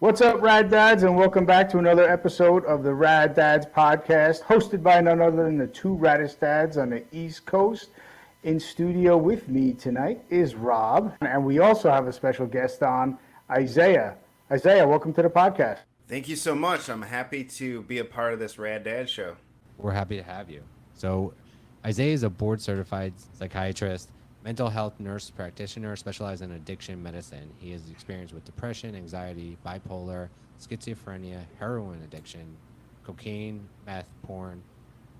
What's up, Rad Dads, and welcome back to another episode of the Rad Dads podcast, hosted by none other than the two raddest dads on the East Coast. In studio with me tonight is Rob, and we also have a special guest on, Isaiah. Isaiah, welcome to the podcast. Thank you so much. I'm happy to be a part of this Rad Dad show. We're happy to have you. So, Isaiah is a board certified psychiatrist, mental health nurse practitioner specialized in addiction medicine. He has experience with depression, anxiety, bipolar, schizophrenia, heroin addiction, cocaine, meth, porn,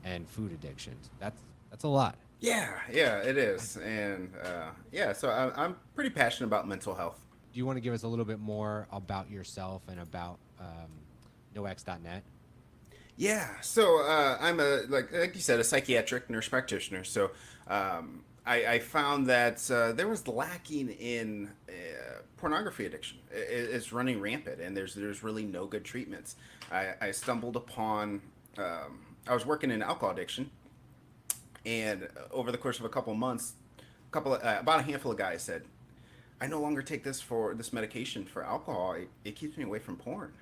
and food addictions. That's a lot. Yeah, it is. And so I'm pretty passionate about mental health. Do you want to give us a little bit more about yourself and about nox.net? Yeah, so I'm like you said, a psychiatric nurse practitioner. So I found that there was lacking in pornography addiction. It's running rampant, and there's really no good treatments. I stumbled upon I was working in alcohol addiction, and over the course of a couple months, about a handful of guys said, "I no longer take this medication for alcohol. It keeps me away from porn."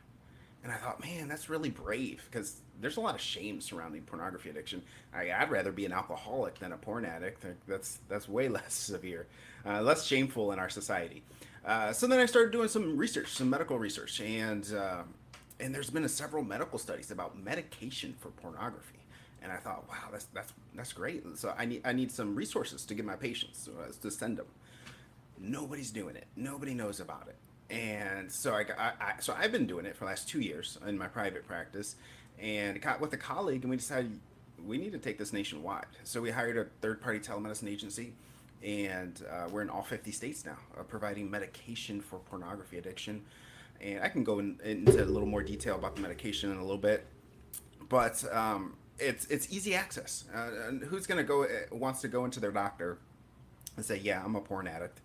And I thought, man, that's really brave because there's a lot of shame surrounding pornography addiction. I'd rather be an alcoholic than a porn addict. That's way less severe, less shameful in our society. So then I started doing some research, some medical research, and there's been several medical studies about medication for pornography. And I thought, wow, that's great. So I need some resources to give my patients to send them. Nobody's doing it. Nobody knows about it. And so I've been doing it for the last 2 years in my private practice, and got with a colleague, and we decided we need to take this nationwide. So we hired a third-party telemedicine agency, and we're in all 50 states now, providing medication for pornography addiction. And I can go into a little more detail about the medication in a little bit, but it's easy access. And who's gonna go wants to go into their doctor and say, "Yeah, I'm a porn addict."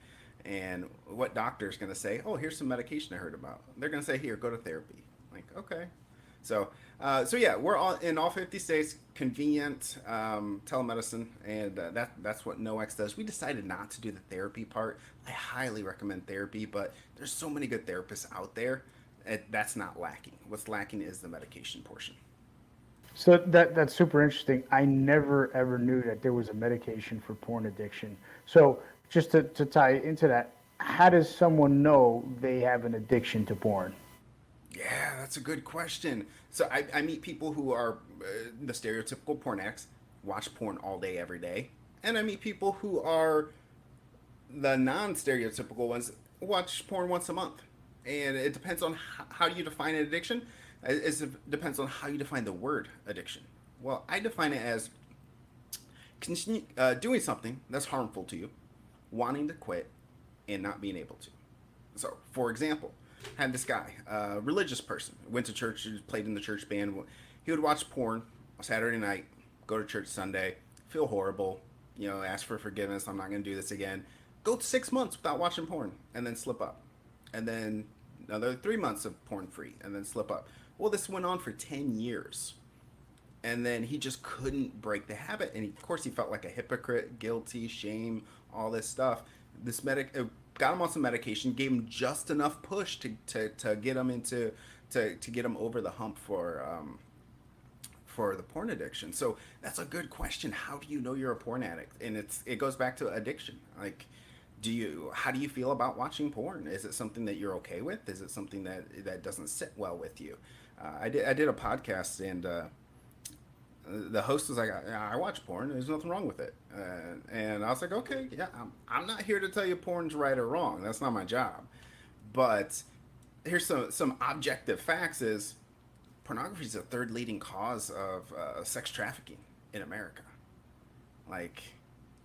And what doctor's going to say, "Oh, here's some medication I heard about." They're going to say, "Here, go to therapy." Like, okay. So yeah, we're in all 50 states, convenient telemedicine, and that's what NoX does. We decided not to do the therapy part. I highly recommend therapy, but there's so many good therapists out there. That's not lacking. What's lacking is the medication portion. So that's super interesting. I never ever knew that there was a medication for porn addiction. So just to tie into that, how does someone know they have an addiction to porn? Yeah, that's a good question. So I meet people who are the stereotypical porn addicts, watch porn all day, every day. And I meet people who are the non-stereotypical ones, watch porn once a month. And it depends on how you define an addiction. It depends on how you define the word addiction. Well, I define it as doing something that's harmful to you, wanting to quit, and not being able to. So, for example, had this guy, a religious person, went to church, played in the church band. He would watch porn Saturday night, go to church Sunday, feel horrible, ask for forgiveness. I'm not going to do this again. Go 6 months without watching porn, and then slip up. And then another 3 months of porn free, and then slip up. Well, this went on for 10 years. And then he just couldn't break the habit. And of course, he felt like a hypocrite, guilty, shame, all this stuff. This got him on some medication, gave him just enough push to get him to get him over the hump for the porn addiction. So that's a good question. How do you know you're a porn addict? And it goes back to addiction. Like, how do you feel about watching porn? Is it something that you're okay with? Is it something that doesn't sit well with you? I did a podcast, and the host was like, "I watch porn. There's nothing wrong with it." And I was like, "Okay, yeah, I'm not here to tell you porn's right or wrong. That's not my job. But here's some objective facts: is pornography is the third leading cause of sex trafficking in America. Like,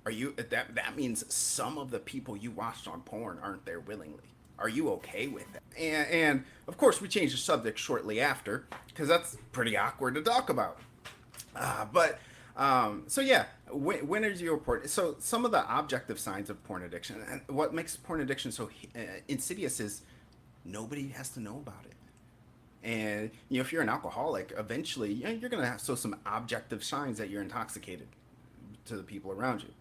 that means some of the people you watched on porn aren't there willingly. Are you okay with that?" And of course, we changed the subject shortly after because that's pretty awkward to talk about. So yeah, when is your report? So some of the objective signs of porn addiction, and what makes porn addiction so insidious is nobody has to know about it. And if you're an alcoholic, eventually you're gonna have some objective signs that you're intoxicated to the people around you.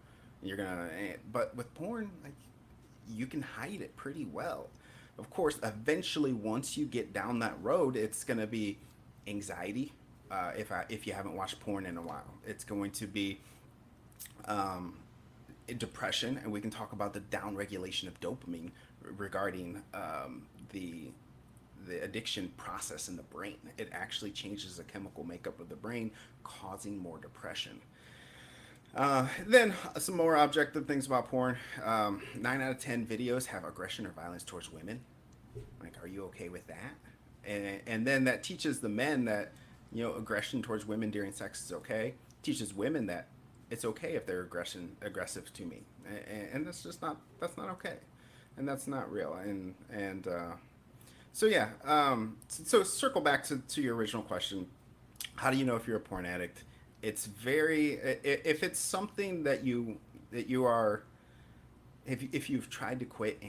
But with porn, like, you can hide it pretty well. Of course, eventually, once you get down that road, it's going to be anxiety. If you haven't watched porn in a while, it's going to be depression, and we can talk about the downregulation of dopamine regarding the addiction process in the brain. It actually changes the chemical makeup of the brain, causing more depression. Then some more objective things about porn. 9 out of 10 videos have aggression or violence towards women. Like, are you okay with that? And then that teaches the men that, aggression towards women during sex is okay. Teaches women that it's okay if they're aggressive to me, and that's not okay, and that's not real. So yeah. So circle back to your original question. How do you know if you're a porn addict? It's very, if it's something that you are, if you've tried to quit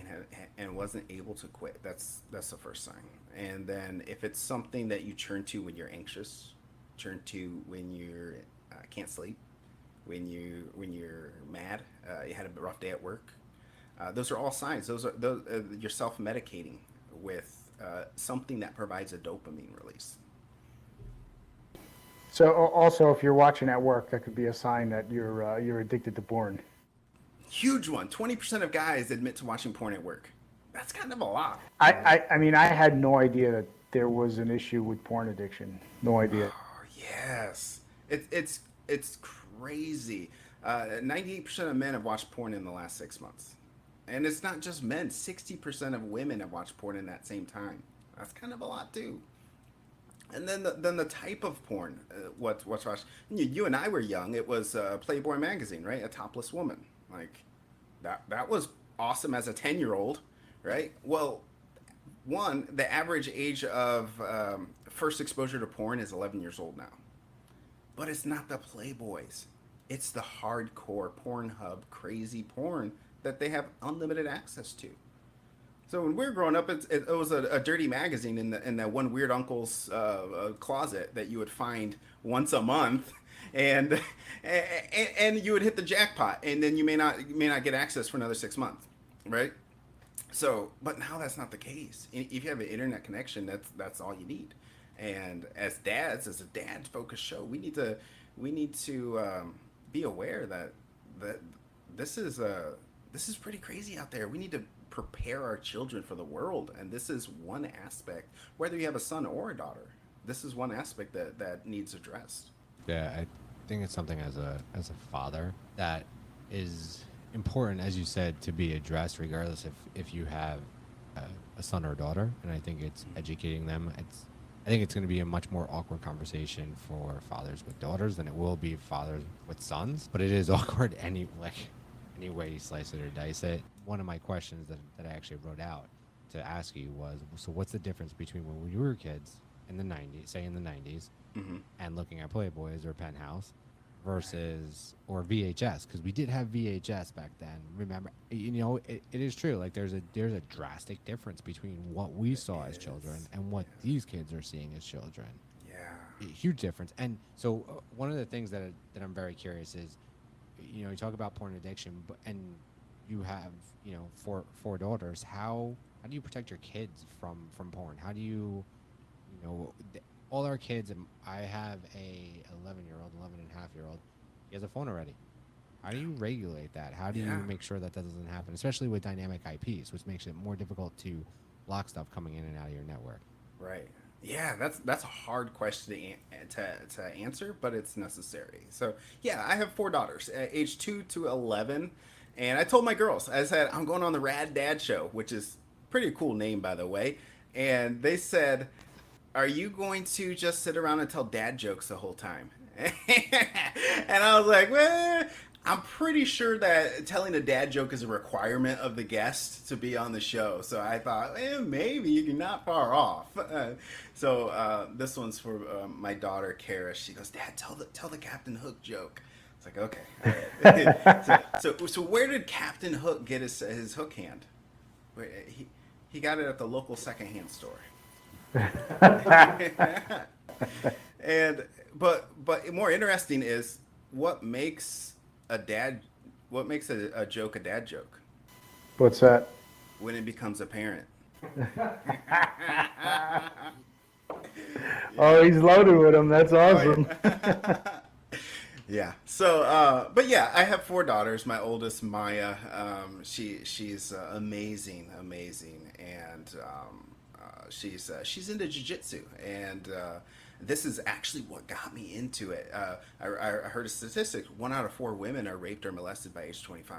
and wasn't able to quit, that's the first sign. And then if it's something that you turn to when you're anxious, turn to when you're can't sleep, when you're mad, you had a rough day at work, those are all signs. Those you're self-medicating with something that provides a dopamine release. So also, if you're watching at work, that could be a sign that you're addicted to porn. Huge one. 20% of guys admit to watching porn at work. That's kind of a lot. I mean, I had no idea that there was an issue with porn addiction. No idea. Oh, yes. It's crazy. 98% of men have watched porn in the last 6 months. And it's not just men. 60% of women have watched porn in that same time. That's kind of a lot too. And then the type of porn, what's watched. You and I were young. It was Playboy magazine, right? A topless woman. Like that was awesome as a 10-year-old, right? Well, the average age of first exposure to porn is 11 years old now. But it's not the Playboys. It's the hardcore Pornhub crazy porn that they have unlimited access to. So when we were growing up, it was a dirty magazine in that one weird uncle's closet that you would find once a month, and you would hit the jackpot, and then you may not get access for another 6 months, right? So, but now that's not the case. If you have an internet connection, that's all you need. And as a dad-focused show, we need to be aware that this is pretty crazy out there. We need to prepare our children for the world, and this is one aspect. Whether you have a son or a daughter, this is one aspect that needs addressed. Yeah, I think it's something as a father that is important, as you said, to be addressed, regardless if you have a son or a daughter. And I think it's educating them. I think it's going to be a much more awkward conversation for fathers with daughters than it will be fathers with sons. But it is awkward any way you slice it or dice it. One of my questions that I actually wrote out to ask you was, so what's the difference between when we were kids in the 90s, say in the 90s, Mm-hmm. and looking at Playboys or Penthouse versus, or VHS, because we did have VHS back then. Remember, it is true. Like there's a drastic difference between what we saw as children and what these kids are seeing as children. Yeah. A huge difference. And so one of the things that I'm very curious is, you talk about porn addiction, and you have, four daughters. How do you protect your kids from porn? How do you, all our kids, and I have a 11 and a half year old, he has a phone already. How do you regulate that? How do you make sure that doesn't happen, especially with dynamic IPs, which makes it more difficult to block stuff coming in and out of your network? Right. Yeah, that's a hard question to answer, but it's necessary. So yeah, I have 4 daughters, age 2 to 11, and I told my girls, I said, I'm going on the Rad Dad Show, which is pretty cool name, by the way, and they said, are you going to just sit around and tell dad jokes the whole time? And I was like, well, I'm pretty sure that telling a dad joke is a requirement of the guest to be on the show. So I thought, maybe you're not far off. So this one's for my daughter, Kara. She goes, Dad, tell the Captain Hook joke. It's like, okay. All right. So where did Captain Hook get his hook hand? He got it at the local secondhand store. But more interesting is what makes a joke a dad joke? What's that? When it becomes apparent. Oh, he's loaded with them. That's Oh awesome. yeah. Yeah. So, but yeah, I have four daughters. My oldest, Maya, she's amazing, amazing, and she's into jujitsu, and this is actually what got me into it. I heard a statistic: 1 out of 4 women are raped or molested by age 25.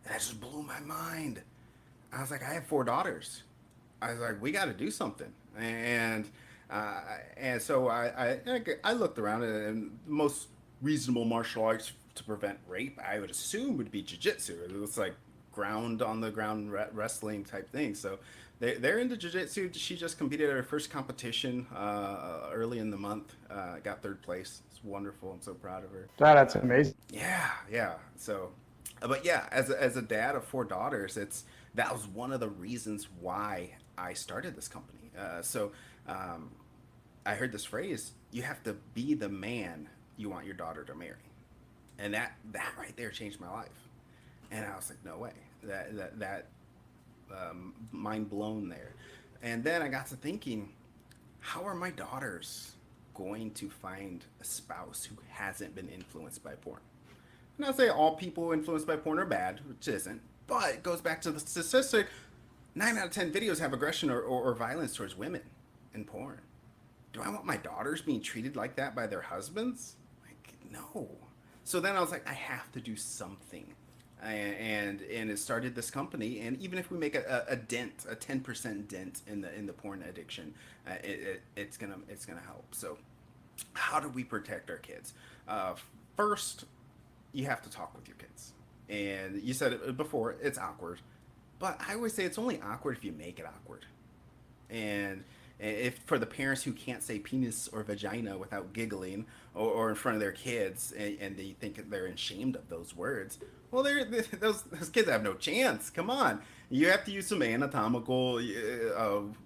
And that just blew my mind. I was like, I have four daughters. I was like, we got to do something, uh, and so I looked around, and the most reasonable martial arts to prevent rape, I would assume, would be jujitsu. It was like ground on the ground wrestling type thing. So they're into jujitsu. She just competed at her first competition early in the month. Got third place. It's wonderful. I'm so proud of her. Wow, that's amazing. Yeah, yeah. So, but yeah, as a dad of four daughters, that was one of the reasons why I started this company. Um, I heard this phrase: "You have to be the man you want your daughter to marry," and that right there changed my life. And I was like, "No way!" Mind blown there. And then I got to thinking, how are my daughters going to find a spouse who hasn't been influenced by porn? And I'll say all people influenced by porn are bad, which isn't. But it goes back to the statistic: 9 out of 10 videos have aggression or violence towards women in porn. Do I want my daughters being treated like that by their husbands? Like, no. So then I was like, I have to do something. And it started this company, and even if we make a dent, a 10% dent in the porn addiction, it's gonna help. So how do we protect our kids? First, you have to talk with your kids. And you said it before, it's awkward. But I always say it's only awkward if you make it awkward. And if for the parents who can't say penis or vagina without giggling or in front of their kids, and they think they're ashamed of those words, well, those kids have no chance. Come on. You have to use some anatomical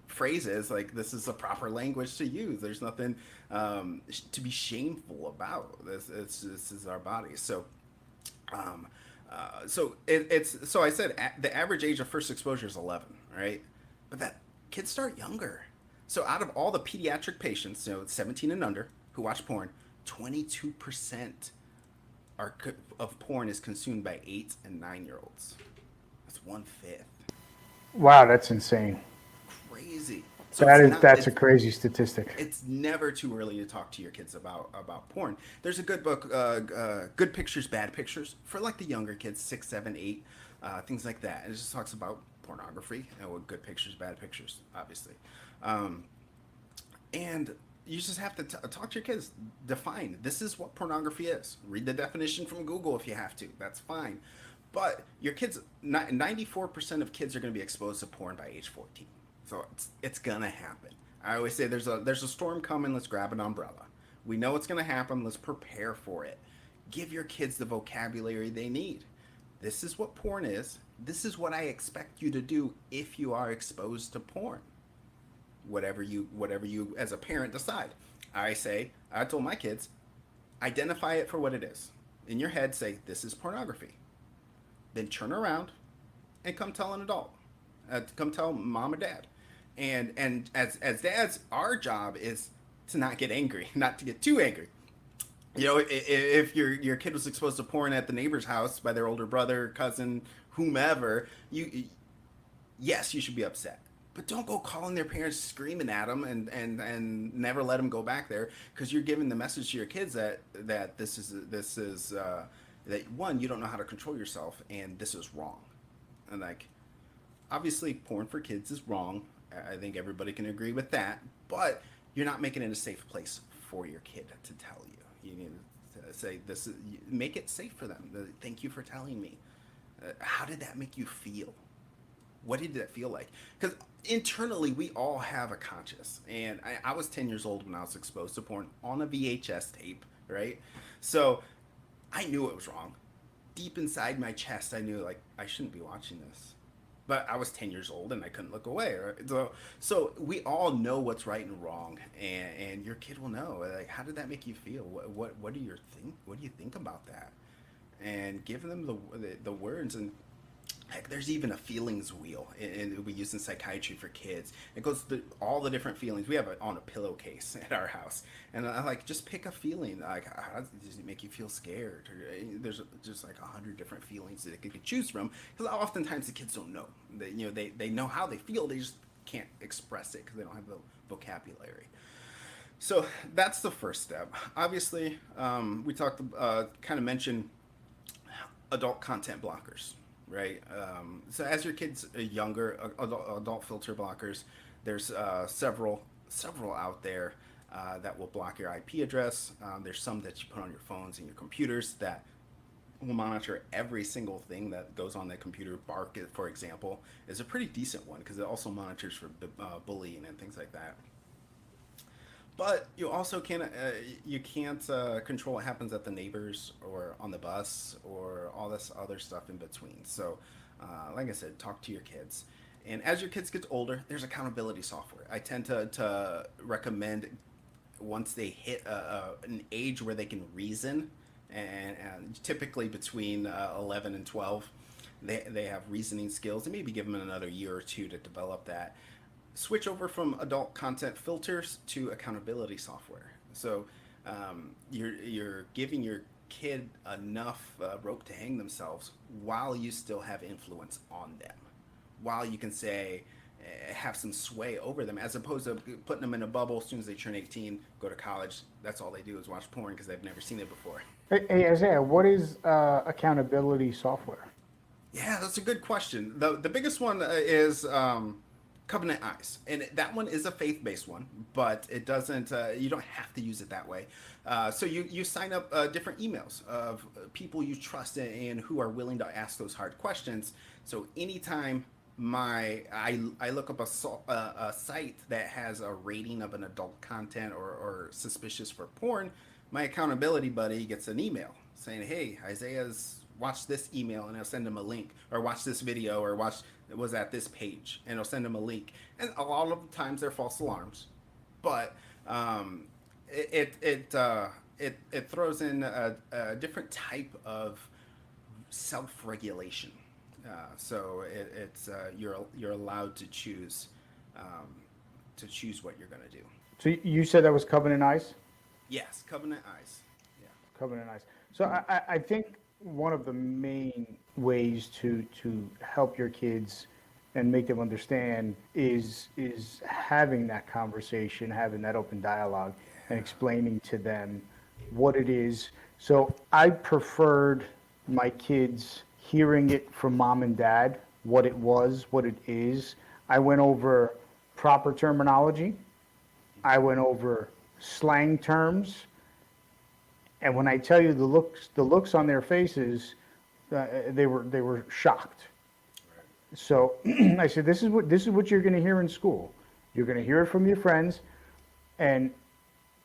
phrases, like this is a proper language to use. There's nothing to be shameful about. This is our body. So um, so I said the average age of first exposure is 11, right? But that kids start younger. So out of all the pediatric patients, 17 and under who watch porn, 22% of porn is consumed by 8 and 9 year olds. That's 1/5. Wow, that's insane. Crazy. So it's not. That's a crazy statistic. It's never too early to talk to your kids about porn. There's a good book, Good Pictures, Bad Pictures, for like the younger kids, 6, 7, 8, things like that. And it just talks about pornography and what good pictures, bad pictures, obviously. Um, and you just have to talk to your kids. Define, this is what pornography is. Read the definition from Google if you have to. That's fine. But your kids, 94% of kids are going to be exposed to porn by age 14. So it's gonna happen. I always say there's a storm coming. Let's grab an umbrella. We know it's gonna happen. Let's prepare for it. Give your kids the vocabulary they need. This is what porn is. This is what I expect you to do if you are exposed to porn. Whatever you as a parent decide. I told my kids, identify it for what it is. In your head, say this is pornography. Then turn around and come tell an adult. Come tell mom or dad. And as dads, our job is to not get angry, not to get too angry. If your kid was exposed to porn at the neighbor's house by their older brother, cousin, whomever, yes, you should be upset. But don't go calling their parents, screaming at them, and never let them go back there, because you're giving the message to your kids that this is that, one, you don't know how to control yourself, and this is wrong. And like, obviously porn for kids is wrong. I think everybody can agree with that, but you're not making it a safe place for your kid to tell you. You need to say this, make it safe for them. Thank you for telling me. How did that make you feel? What did that feel like? Because internally we all have a conscience, and I was 10 years old when I was exposed to porn on a VHS tape, right? So I knew it was wrong. Deep inside my chest, I knew, like, I shouldn't be watching this. But I was 10 years old and I couldn't look away. Right? So we all know what's right and wrong, and your kid will know. Like, how did that make you feel? What do you think about that? And give them the words. And Heck, there's even a feelings wheel, and we use in psychiatry for kids. It goes through all the different feelings. We have it on a pillowcase at our house, and I like just pick a feeling. Like, how does it make you feel scared? Or, there's just like 100 different feelings that they could choose from. Because oftentimes the kids don't know. They know how they feel. They just can't express it because they don't have the vocabulary. So that's the first step. Obviously, we talked, kind of mentioned adult content blockers, right? So as your kids are younger, adult filter blockers, there's several out there that will block your IP address. There's some that you put on your phones and your computers that will monitor every single thing that goes on that computer. Bark, for example, is a pretty decent one because it also monitors for bullying and things like that. But you also can't control what happens at the neighbors or on the bus or all this other stuff in between. So, like I said, talk to your kids. And as your kids get older, there's accountability software. I tend to recommend once they hit an age where they can reason, and typically between 11 and 12, they have reasoning skills, and maybe give them another year or two to develop that. Switch over from adult content filters to accountability software. So you're giving your kid enough rope to hang themselves while you still have influence on them, while you can say have some sway over them, as opposed to putting them in a bubble. As soon as they turn 18, go to college, that's all they do is watch porn because they've never seen it before. Hey, Isaiah, what is accountability software? Yeah, that's a good question. The biggest one is Covenant Eyes, and that one is a faith-based one, but it doesn't. You don't have to use it that way. So you sign up different emails of people you trust and who are willing to ask those hard questions. So anytime I look up a site that has a rating of an adult content or suspicious for porn, my accountability buddy gets an email saying, "Hey, Isaiah's watch this email," and I'll send him a link, or watch this video, or watch it was at this page, and I'll send him a link. And a lot of the times they're false alarms, but it throws in a different type of self-regulation. So it's you're allowed to choose what you're going to do. So you said that was Covenant Eyes? Yes, Covenant Eyes. Yeah. Covenant Eyes. So I think one of the main ways to help your kids and make them understand is having that conversation, having that open dialogue, and explaining to them what it is. So I preferred my kids hearing it from mom and dad, what it was, what it is. I went over proper terminology. I went over slang terms. And when I tell you the looks on their faces, they were shocked. So I said, this is what you're going to hear in school. You're going to hear it from your friends, and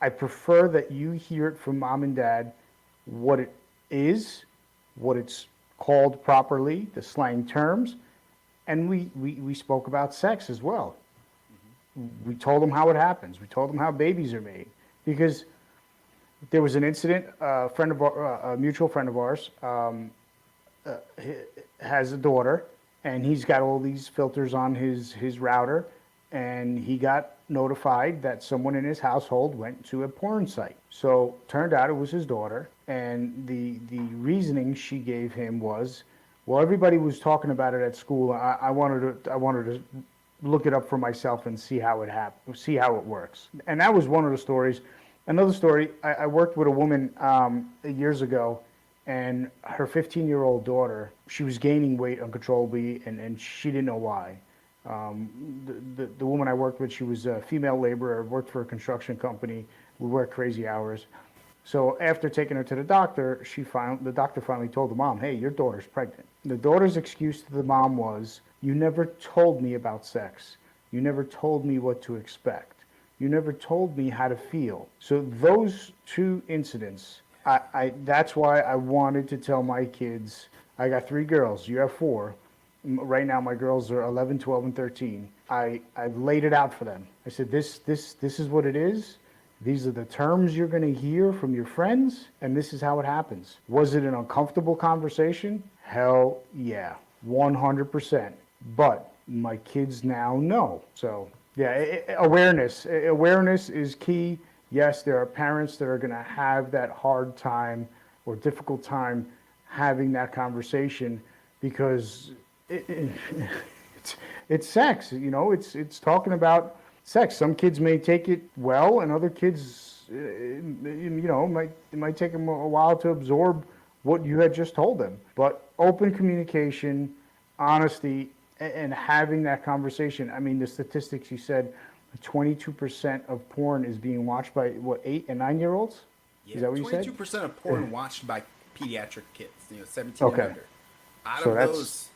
I prefer that you hear it from mom and dad, what it is, what it's called properly, the slang terms, and we spoke about sex as well. We told them how it happens. We told them how babies are made, because there was an incident. A mutual friend of ours has a daughter, and he's got all these filters on his router, and he got notified that someone in his household went to a porn site. So turned out it was his daughter, and the reasoning she gave him was, well, everybody was talking about it at school. I wanted to look it up for myself and see how it works. And that was one of the stories. Another story, I worked with a woman years ago, and her 15-year-old daughter, she was gaining weight uncontrollably, and she didn't know why. The woman I worked with, she was a female laborer, worked for a construction company. We worked crazy hours. So after taking her to the doctor, the doctor finally told the mom, "Hey, your daughter's pregnant." The daughter's excuse to the mom was, "You never told me about sex. You never told me what to expect. You never told me how to feel." So those two incidents, that's why I wanted to tell my kids. I got 3 girls. You have 4. Right now, my girls are 11, 12, and 13. I laid it out for them. I said, this is what it is. These are the terms you're going to hear from your friends, and this is how it happens. Was it an uncomfortable conversation? Hell yeah. 100%. But my kids now know. So yeah, awareness is key. Yes, there are parents that are going to have that hard time or difficult time having that conversation because it's, it's sex. It's talking about sex. Some kids may take it well, and other kids, it might take them a while to absorb what you had just told them. But open communication, honesty, and having that conversation. I mean, the statistics you said, 22% of porn is being watched by what, 8 and 9 year olds? Yeah, Is that what you said? 22% of porn watched by pediatric kids, 17 and Okay, under. Out so of that's those,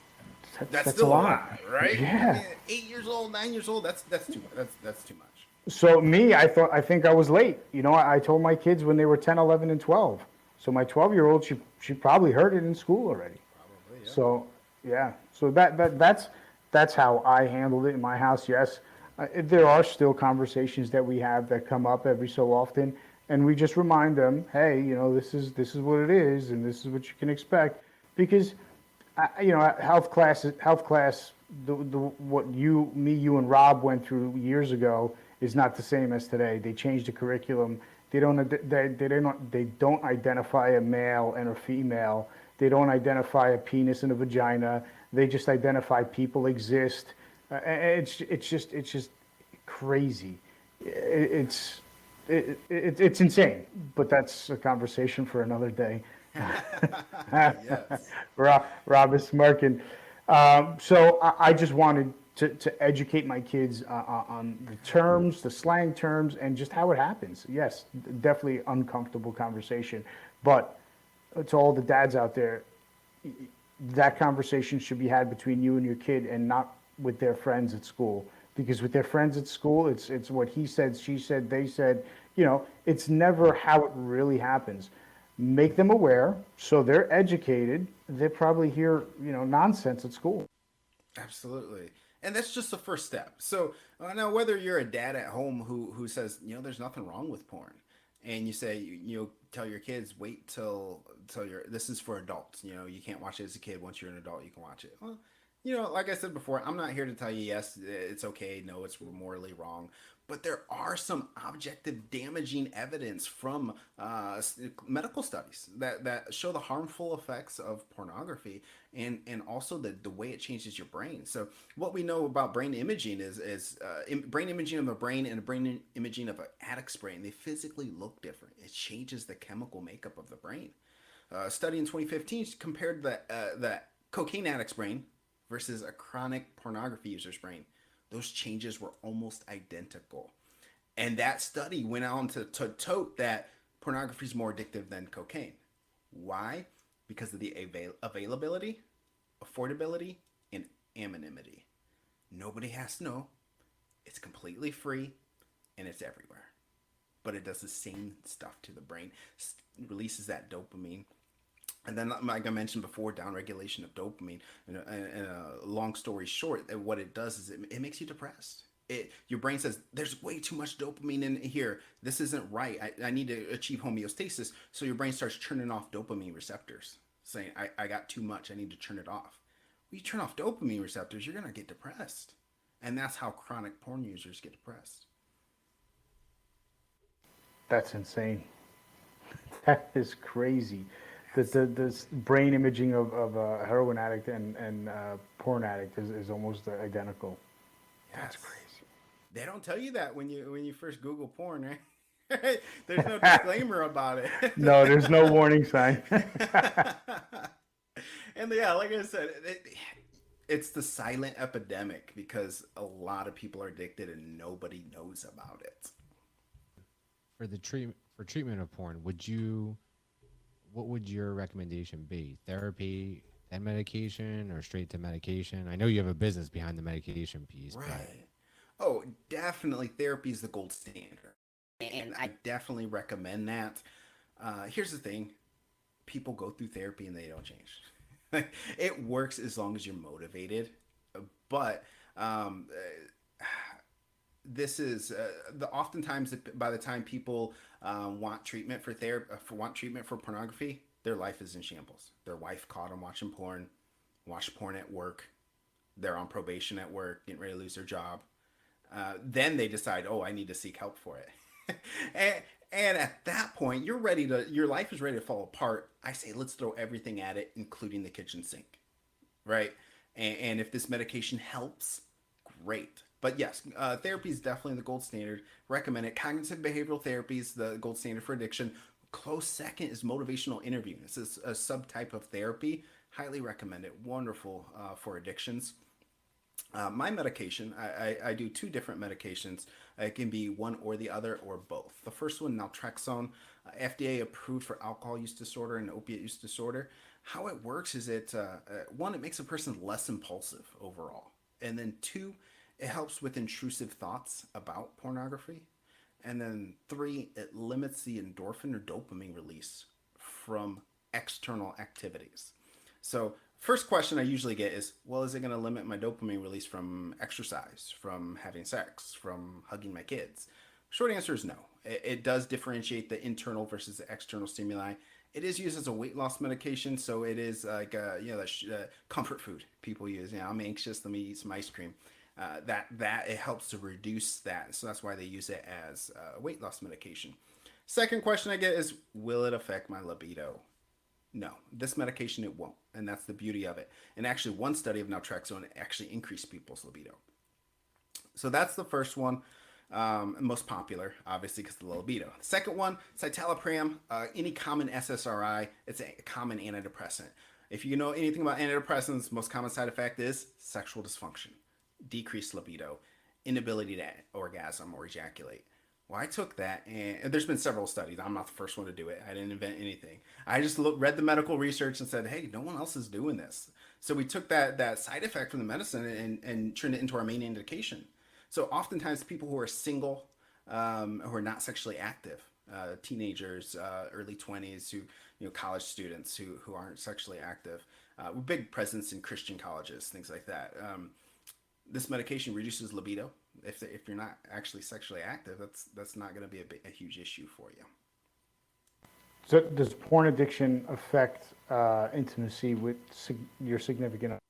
that's that's a still a lot. lot, right? I Yeah. mean, 8 years old, 9 years old, that's too much. That's too much. So me, I think I was late. I told my kids when they were 10, 11, and 12. So my 12-year-old, she probably heard it in school already. Probably, yeah. So yeah, so that's how I handled it in my house. Yes, there are still conversations that we have that come up every so often, and we just remind them, hey, this is what it is, and this is what you can expect, because health class, the what you and Rob went through years ago is not the same as today. They changed the curriculum. They don't identify a male and a female. They don't identify a penis and a vagina. They just identify people exist. It's just crazy. It's insane. But that's a conversation for another day. Yes. Rob is smirking. So I just wanted to educate my kids on the terms, the slang terms, and just how it happens. Yes, definitely uncomfortable conversation. But to all the dads out there, that conversation should be had between you and your kid and not with their friends at school. Because with their friends at school, it's what he said, she said, they said. It's never how it really happens. Make them aware so they're educated. They probably hear, nonsense at school. Absolutely. And that's just the first step. So now, whether you're a dad at home who says, there's nothing wrong with porn, and you say, tell your kids, wait till you're, this is for adults. You can't watch it as a kid. Once you're an adult, you can watch it. Well, like I said before, I'm not here to tell you, yes, it's okay. No, it's morally wrong. But there are some objective damaging evidence from medical studies that show the harmful effects of pornography and also the way it changes your brain. So what we know about brain imaging is brain imaging of a brain and a brain imaging of an addict's brain. They physically look different. It changes the chemical makeup of the brain. A study in 2015 compared the cocaine addict's brain versus a chronic pornography user's brain. Those changes were almost identical. And that study went on to tote that pornography is more addictive than cocaine. Why? Because of the availability, affordability, and anonymity. Nobody has to know. It's completely free, and it's everywhere. But it does the same stuff to the brain. Releases that dopamine. And then, like I mentioned before, downregulation of dopamine. And a long story short, what it does is it makes you depressed. Your brain says, there's way too much dopamine in here. This isn't right. I need to achieve homeostasis. So your brain starts turning off dopamine receptors, saying, I got too much. I need to turn it off. When you turn off dopamine receptors, you're going to get depressed. And that's how chronic porn users get depressed. That's insane. That is crazy. The brain imaging of a heroin addict and porn addict is almost identical. That's Yes. crazy. They don't tell you that when you first Google porn, right? There's no disclaimer about it. No, there's no warning sign. And yeah, like I said, it's the silent epidemic because a lot of people are addicted and nobody knows about it. For treatment of porn, what would your recommendation be? Therapy and medication, or straight to medication? I know you have a business behind the medication piece. Right. Oh, definitely therapy is the gold standard. And I definitely recommend that. Here's the thing. People go through therapy and they don't change. It works as long as you're motivated. But this is oftentimes by the time people want treatment for therapy, want treatment for pornography, their life is in shambles. Their wife caught them watching porn. watch porn at work, they're on probation at work, getting ready to lose their job. Then they decide, oh, I need to seek help for it. and, and at that point, your life is ready to fall apart. I say, let's throw everything at it, including the kitchen sink, right? And if this medication helps, great. But yes, therapy is definitely the gold standard. Recommend it. Cognitive behavioral therapy is the gold standard for addiction. Close second is motivational interviewing. This is a subtype of therapy. Highly recommend it. Wonderful for addictions. My medication, I do two different medications. It can be one or the other or both. The first one, naltrexone, FDA approved for alcohol use disorder and opiate use disorder. How it works is one, it makes a person less impulsive overall. And then two, it helps with intrusive thoughts about pornography. And then three, it limits the endorphin or dopamine release from external activities. So first question I usually get is, well, is it going to limit my dopamine release from exercise, from having sex, from hugging my kids? Short answer is no. It does differentiate the internal versus the external stimuli. It is used as a weight loss medication, so it is like the comfort food people use. I'm anxious, let me eat some ice cream. That it helps to reduce that, so that's why they use it as a weight loss medication. Second question I get is, will it affect my libido? No, this medication it won't, and that's the beauty of it. And actually, one study of naltrexone actually increased people's libido. So that's the first one, most popular, obviously, because of the libido. The second one, citalopram, any common SSRI, it's a common antidepressant. If you know anything about antidepressants, most common side effect is sexual dysfunction, decreased libido, inability to orgasm or ejaculate. Well, I took that, and there's been several studies. I'm not the first one to do it. I didn't invent anything. I just read the medical research and said, hey, no one else is doing this. So we took that side effect from the medicine and turned it into our main indication. So oftentimes people who are single, who are not sexually active, teenagers, early 20s, college students who aren't sexually active, with big presence in Christian colleges, things like that. This medication reduces libido. If you're not actually sexually active, that's not going to be a huge issue for you. So does porn addiction affect intimacy with your significant other?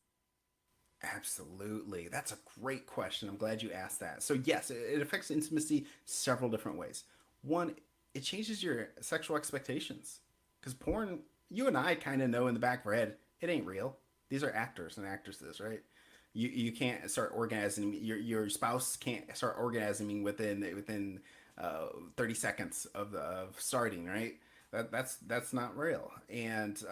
Absolutely. That's a great question. I'm glad you asked that. So yes, it affects intimacy several different ways. One, it changes your sexual expectations. Because porn, you and I kind of know in the back of our head, it ain't real. These are actors and actresses, right? You can't start orgasming. Your spouse can't start orgasming within 30 seconds of starting, right? That's not real. And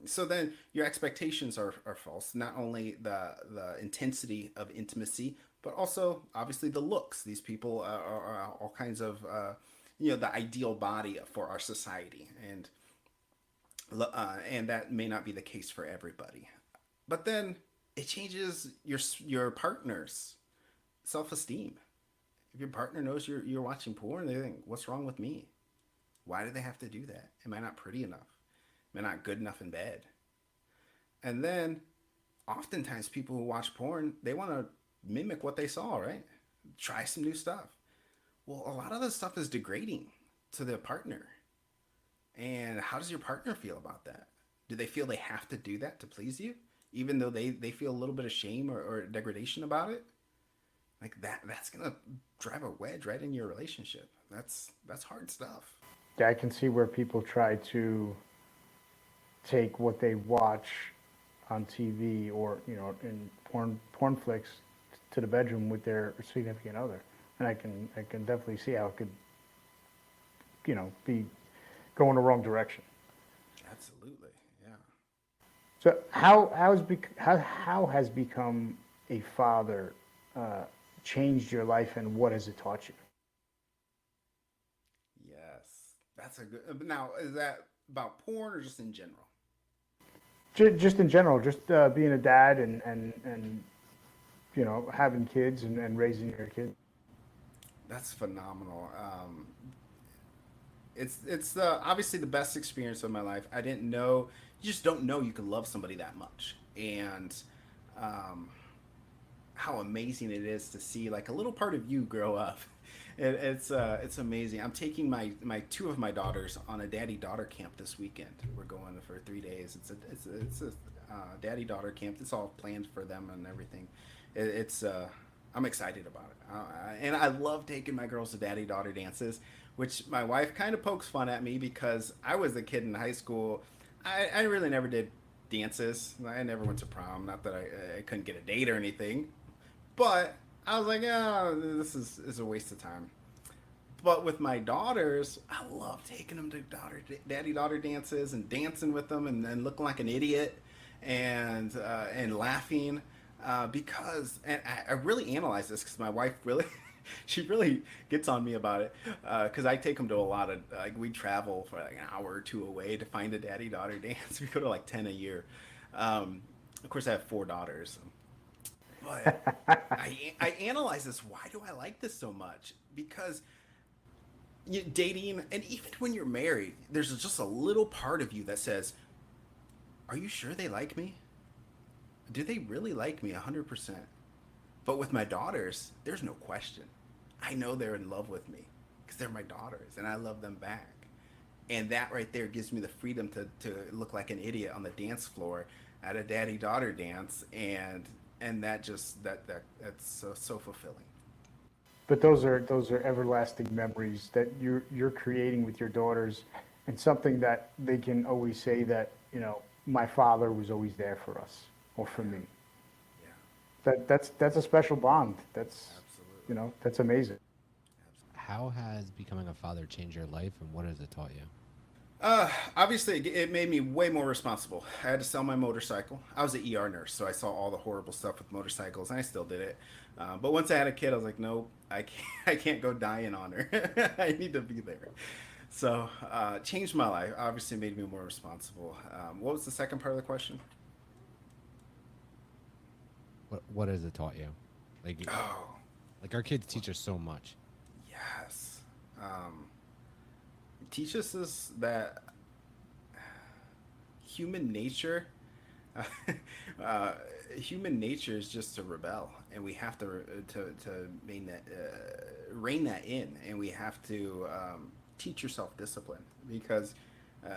so then your expectations are false. Not only the intensity of intimacy, but also obviously the looks. These people are all kinds of the ideal body for our society, and that may not be the case for everybody. But then it changes your partner's self-esteem. If your partner knows you're watching porn, they think, what's wrong with me? Why do they have to do that? Am I not pretty enough? Am I not good enough in bed? And then oftentimes people who watch porn, they want to mimic what they saw, right? Try some new stuff. Well, a lot of this stuff is degrading to the partner. And how does your partner feel about that? Do they feel they have to do that to please you? Even though they feel a little bit of shame or degradation about it? Like that's going to drive a wedge right in your relationship. That's hard stuff. Yeah, I can see where people try to take what they watch on TV or in porn flicks to the bedroom with their significant other, and I can definitely see how it could be going the wrong direction. Absolutely, yeah. So how has become a father changed your life, and what has it taught you? Yes, that's a good. Now, is that about porn or just in general? Just in general, just being a dad and having kids and raising your kids. That's phenomenal. It's obviously the best experience of my life. I didn't know. You just don't know you can love somebody that much, and how amazing it is to see like a little part of you grow up It's amazing. I'm taking my two of my daughters on a daddy daughter camp this weekend. We're going for 3 days. It's a daddy daughter camp. It's all planned for them and everything. It's I'm excited about it, and I love taking my girls to daddy daughter dances, which my wife kind of pokes fun at me because I was a kid in high school. I really never did dances. I never went to prom. Not that I couldn't get a date or anything, but I was like, oh, this is a waste of time. But with my daughters, I love taking them to daddy daughter dances and dancing with them and then looking like an idiot and laughing because and I really analyze this because my wife really she really gets on me about it because I take them to a lot of like we travel for like an hour or two away to find a daddy daughter dance. We go to like 10 a year. Of course, I have 4 daughters. But I analyze this. Why do I like this so much? Because dating, and even when you're married, there's just a little part of you that says, "Are you sure they like me? Do they really like me 100%?" But with my daughters, there's no question. I know they're in love with me because they're my daughters, and I love them back. And that right there gives me the freedom to look like an idiot on the dance floor at a daddy daughter dance, and that just that's so fulfilling. But those are everlasting memories that you're creating with your daughters, and something that they can always say that, my father was always there for us or for me. Yeah, That's a special bond. That's absolutely. that's amazing. How has becoming a father changed your life, and what has it taught you? Obviously, it made me way more responsible. I had to sell my motorcycle. I was an ER nurse, so I saw all the horrible stuff with motorcycles, and I still did it. But once I had a kid, I was like, nope, I can't, I can't go dying on her. I need to be there. So, changed my life. Obviously, made me more responsible. What was the second part of the question? What has it taught you? Like Oh, like our kids teach us so much. yes. Teaches us that human nature uh, human nature is just to rebel, and we have to rein that in, and we have to teach yourself discipline because uh,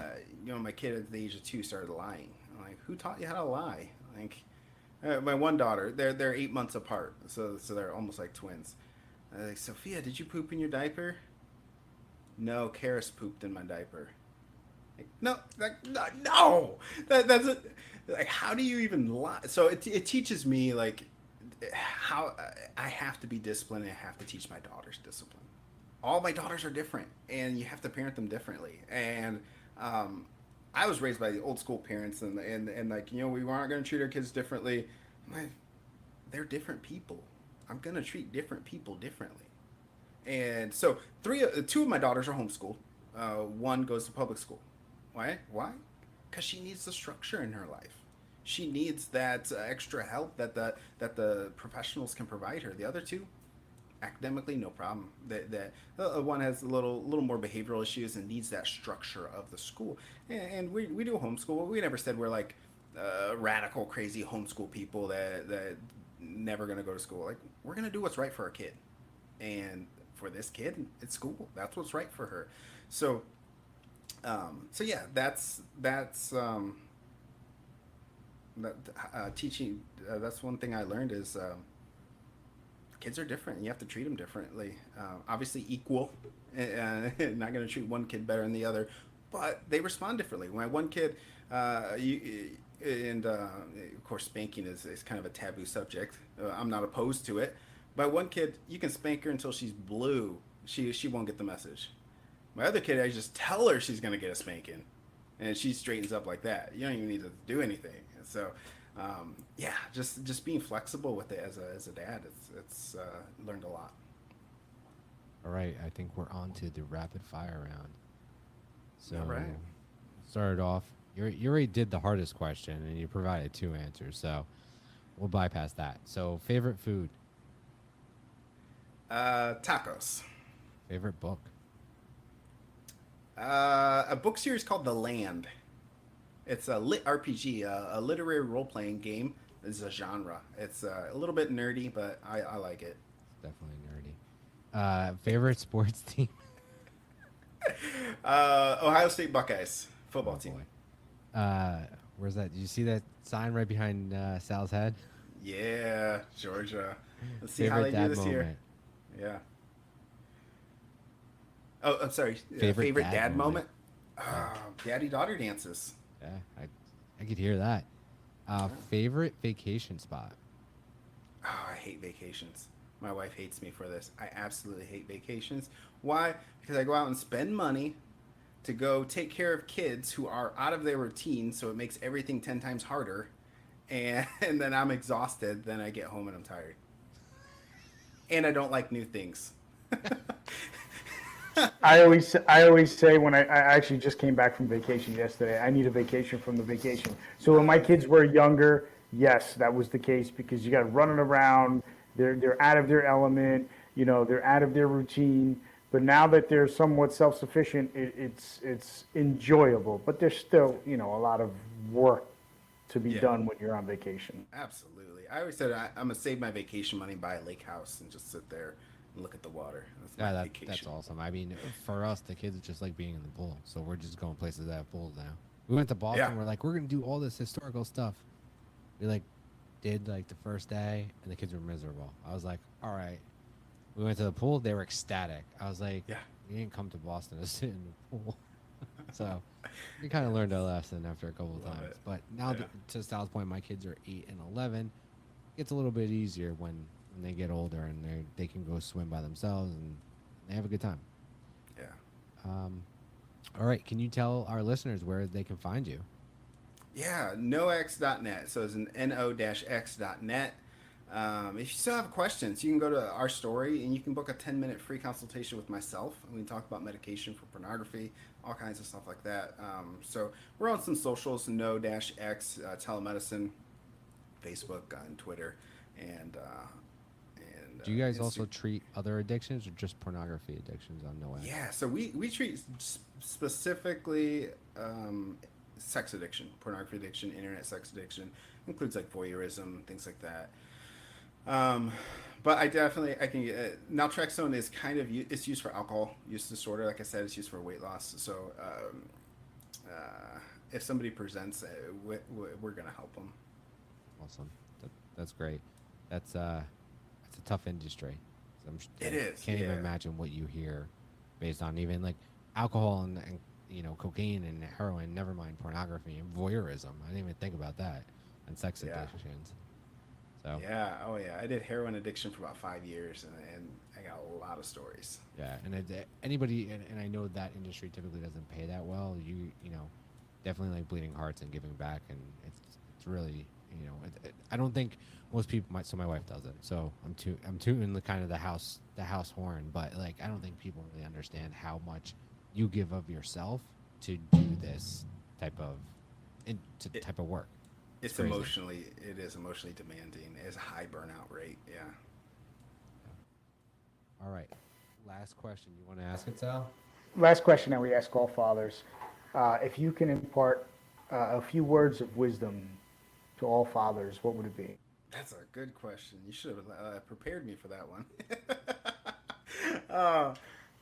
my kid at the age of 2 started lying. I'm like, who taught you how to lie? Like, my one daughter, they're 8 months apart, so they're almost like twins. Like, Sophia, did you poop in your diaper? No, Karis pooped in my diaper. Like, no, like, no, no. That's it. Like, how do you even lie? So it teaches me like how I have to be disciplined. And I have to teach my daughters discipline. All my daughters are different, and you have to parent them differently. And I was raised by the old school parents, and like we aren't going to treat our kids differently. I'm like, they're different people. I'm going to treat different people differently. And so two of my daughters are homeschooled. One goes to public school. Why? Why? Because she needs the structure in her life. She needs that extra help that the professionals can provide her. The other two, academically, no problem. That one has a little more behavioral issues and needs that structure of the school. And we do homeschool. We never said we're like radical, crazy homeschool people that never gonna go to school. Like, we're gonna do what's right for our kid, and for this kid, it's school. That's what's right for her. So, so yeah, that teaching. That's one thing I learned is kids are different. You have to treat them differently. Obviously, equal. Not going to treat one kid better than the other, but they respond differently. My one kid, of course, spanking is kind of a taboo subject. I'm not opposed to it. My one kid, you can spank her until she's blue. She won't get the message. My other kid, I just tell her she's gonna get a spanking, and she straightens up like that. You don't even need to do anything. So, yeah, just being flexible with it as a dad, it's learned a lot. All right, I think we're on to the rapid fire round. So, All right. started off. You already did the hardest question, and you provided 2 answers. So, we'll bypass that. So, favorite food, Tacos. favorite book, A book series called The Land. It's a lit RPG, a literary role playing game. Is a genre. It's a little bit nerdy, but I like it. it's definitely nerdy. Favorite sports team? Ohio State Buckeyes football team. Boy. Where's that? Did you see that sign right behind Sal's head? Yeah, Georgia. Let's see how Favorite they dad do this moment. year. Yeah. Oh, I'm sorry. Favorite Dad dad moment? Yeah. Daddy-daughter dances. Yeah, I could hear that. Favorite vacation spot? Oh, I hate vacations. My wife hates me for this. I absolutely hate vacations. Why? Because I go out and spend money to go take care of kids who are out of their routine, so it makes everything 10 times harder. And then I'm exhausted. Then I get home and I'm tired. And I don't like new things. I always say when I actually just came back from vacation yesterday, I need a vacation from the vacation. So when my kids were younger, yes, that was the case because you got running around, they're out of their element, they're out of their routine. But now that they're somewhat self-sufficient, it's enjoyable. But there's still, a lot of work to be Yeah. done when you're on vacation. Absolutely. I always said I'm going to save my vacation money, buy a lake house, and just sit there and look at the water. That's my Yeah, vacation. that's awesome. I mean, for us, the kids just like being in the pool. So we're just going places that have pools now. We went to Boston. Yeah. We're like, we're going to do all this historical stuff. We did the first day, and the kids were miserable. I was like, all right. We went to the pool. They were ecstatic. I was like, Yeah. we didn't come to Boston to sit in the pool. So we kind of learned our lesson after a couple of Love times. it. But now, Yeah. to Sal's point, my kids are 8 and 11. It gets a little bit easier when they get older and they can go swim by themselves and they have a good time. Yeah. All right. Can you tell our listeners where they can find you? Yeah, nox.net. So it's an no-x.net. If you still have questions, you can go to our story and you can book a 10-minute free consultation with myself. And we can talk about medication for pornography, all kinds of stuff like that. So we're on some socials, no-x, telemedicine, Facebook, and Twitter, and Do you guys Insta- also treat other addictions or just pornography addictions on No X? Yeah, so we treat specifically sex addiction, pornography addiction, internet sex addiction, includes like voyeurism, things like that. But I can get naltrexone is kind of it's used for alcohol use disorder. Like I said, it's used for weight loss. So if somebody presents, we're gonna help them. Awesome. That's great. That's a tough industry. It is, Can't even yeah. imagine what you hear based on even like alcohol and cocaine and heroin, never mind pornography and voyeurism. I didn't even think about that. And sex Yeah. addictions. So Yeah, oh yeah. I did heroin addiction for about 5 years, and I got a lot of stories. yeah, and anybody and I know that industry typically doesn't pay that well. You know, definitely like bleeding hearts and giving back, and it's really I don't think most people might. So my wife does it. So I'm tooting the kind of the house horn, but like I don't think people really understand how much you give of yourself to do this type of type of work. It's crazy. it is emotionally demanding. It's a high burnout rate. Yeah. All right, last question. You want to ask it, Sal? Last question that we ask all fathers. If you can impart a few words of wisdom to all fathers, what would it be? That's a good question. You should have prepared me for that one. uh,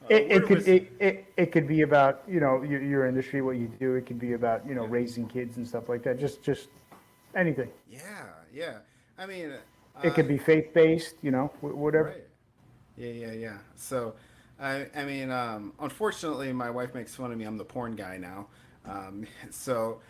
It could be about your industry, what you do. It could be about raising kids and stuff like that. Just anything. yeah. I mean, It could be faith based, whatever. right. Yeah. So, I mean, unfortunately, my wife makes fun of me. I'm the porn guy now. So,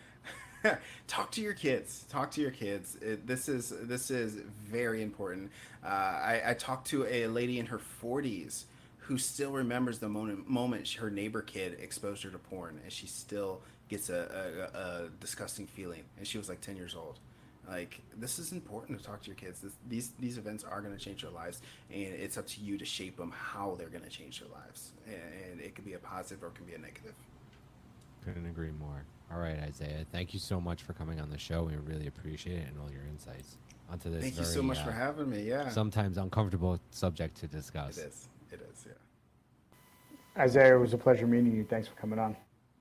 talk to your kids. Talk to your kids. This is very important. I talked to a lady in her 40s who still remembers the moment her neighbor kid exposed her to porn, and she still gets a disgusting feeling. And she was like 10 years old. Like, this is important to talk to your kids. These events are going to change their lives, and it's up to you to shape them how they're going to change their lives. And it could be a positive or it can be a negative. Couldn't agree more. All right, Isaiah. Thank you so much for coming on the show. We really appreciate it and all your insights onto this. Thank you so much for having me. Yeah. Sometimes uncomfortable subject to discuss. It is. Yeah. Isaiah, it was a pleasure meeting you. Thanks for coming on.